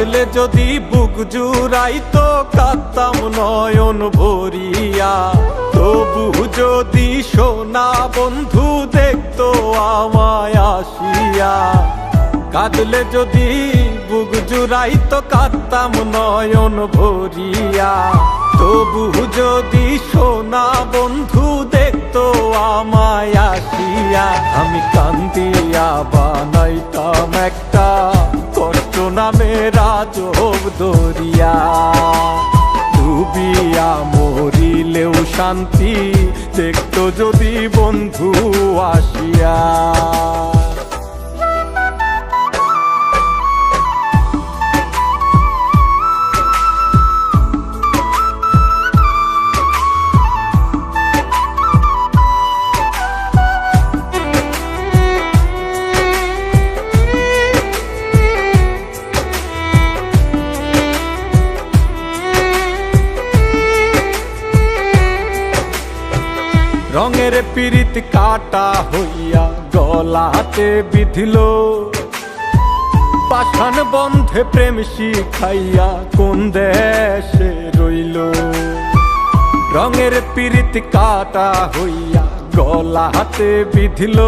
কাঁদলে যদি বুক জুড়াইতো কাঁদতাম নয়ন ভরিয়া। তবু যদি সোনা বন্ধু দেখতো আমায় আসিয়া। কাঁদলে যদি বুক জুড়াইতো কাঁদতাম নয়ন ভরিয়া। তবু যদি সোনা বন্ধু দেখতো আমায় আসিয়া। আমি কান্দিয়া বানাইতাম একটা কষ্ট নামের আজব দরিয়া। ডুবিয়া মরিলেও শান্তি দেখতো যদি বন্ধু আসিয়া। রঙের পিরিত কাটা হইয়া গলাতে বিধিল। পাষাণ বন্ধে প্রেম শিখাইয়া কোন দেশে রইল। রঙের পিরিত কাটা হইয়া গলাতে বিধিল।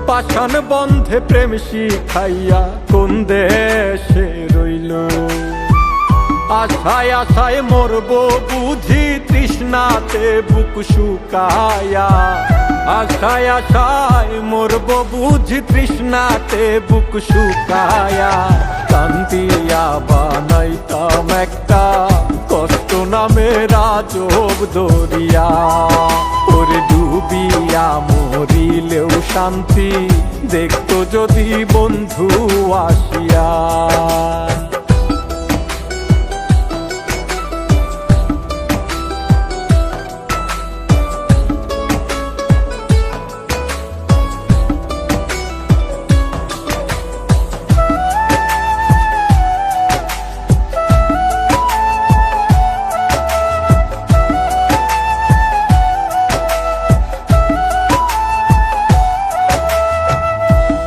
পাষাণ বন্ধে প্রেম শিখাইয়া কোন দেশে রইল। আশায় আশায় মরবো বুঝি তৃষ্ণাতে বুক শুকায়া। আশায় আশায় মরবো বুঝি তৃষ্ণাতে বুক শুকায়া। কান্দিয়া বানাইতাম একটা কষ্ট নামের আজব দরিয়া। ওরে ডুবিয়া মরিলেও শান্তি দেখতো যদি বন্ধু আসিয়া।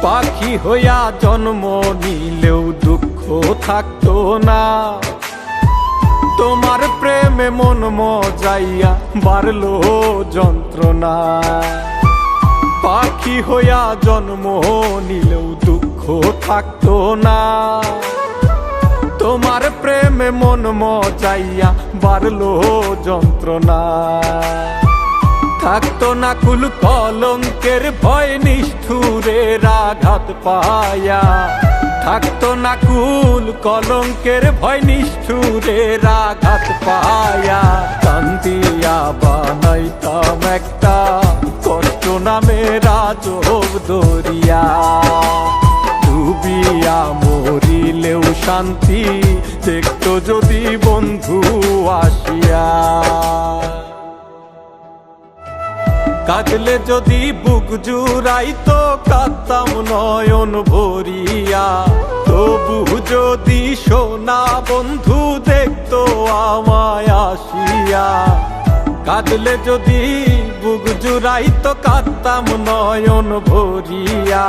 পাখি হইয়া জন্ম নিলেও দুঃখ থাকতো না। তোমার প্রেমে মন মজাইয়া বাড়লো যন্ত্রণা। পাখি হইয়া জন্ম নিলেও দুঃখ থাকতো না। তোমার প্রেমে মন মজাইয়া বাড়লো যন্ত্রণা। থাকতো না কুল কলঙ্কের ভয় নিষ্ঠুরের আঘাত পায়া। থাকতো না কুল কলঙ্কের ভয় নিষ্ঠুরের আঘাত পায়া। কান্দিয়া বানাইতাম একটা কষ্ট নামের আজব দরিয়া। ডুবিয়া মরিলেও শান্তি দেখতো যদি বন্ধু আসিয়া। কাঁদলে যদি বুক জুড়াইতো কাঁদতাম নয়ন ভরিয়া। তবু যদি সোনা বন্ধু দেখতো আমায় আসিয়া। কাঁদলে যদি বুক জুড়াইতো কাঁদতাম নয়ন ভরিয়া।